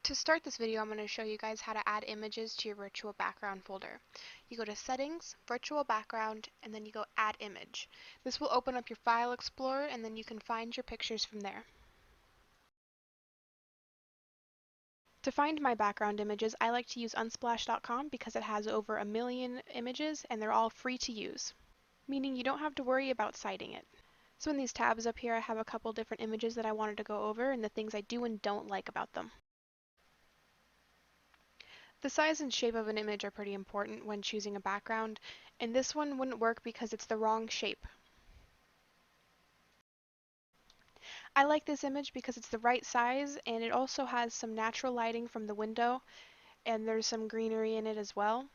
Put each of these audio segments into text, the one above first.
To start this video, I'm going to show you guys how to add images to your virtual background folder. You go to Settings, Virtual Background, and then you go Add Image. This will open up your File Explorer, and then you can find your pictures from there. To find my background images, I like to use Unsplash.com because it has over 1 million images and they're all free to use, meaning you don't have to worry about citing it. So in these tabs up here, I have a couple different images that I wanted to go over and the things I do and don't like about them. The size and shape of an image are pretty important when choosing a background, and this one wouldn't work because it's the wrong shape. I like this image because it's the right size and it also has some natural lighting from the window and there's some greenery in it as well.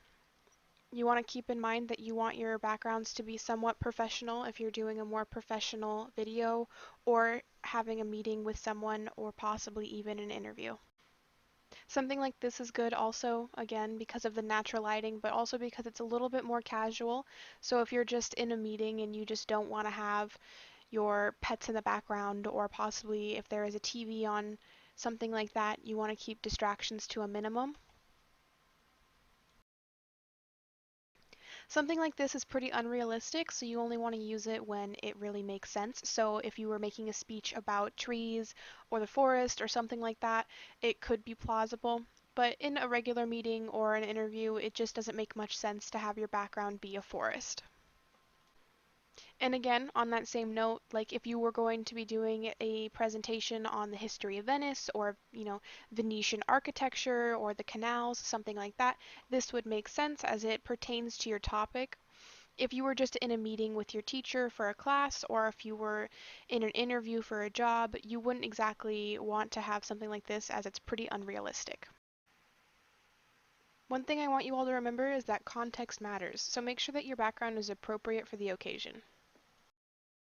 You want to keep in mind that you want your backgrounds to be somewhat professional if you're doing a more professional video or having a meeting with someone or possibly even an interview. Something like this is good also, again, because of the natural lighting, but also because it's a little bit more casual. So if you're just in a meeting and you just don't want to have your pets in the background, or possibly if there is a TV on, something like that, you want to keep distractions to a minimum. Something like this is pretty unrealistic, so you only want to use it when it really makes sense. So if you were making a speech about trees or the forest or something like that, it could be plausible. But in a regular meeting or an interview, it just doesn't make much sense to have your background be a forest. And again, on that same note, like if you were going to be doing a presentation on the history of Venice or, Venetian architecture or the canals, something like that, this would make sense as it pertains to your topic. If you were just in a meeting with your teacher for a class, or if you were in an interview for a job, you wouldn't exactly want to have something like this as it's pretty unrealistic. One thing I want you all to remember is that context matters, so make sure that your background is appropriate for the occasion.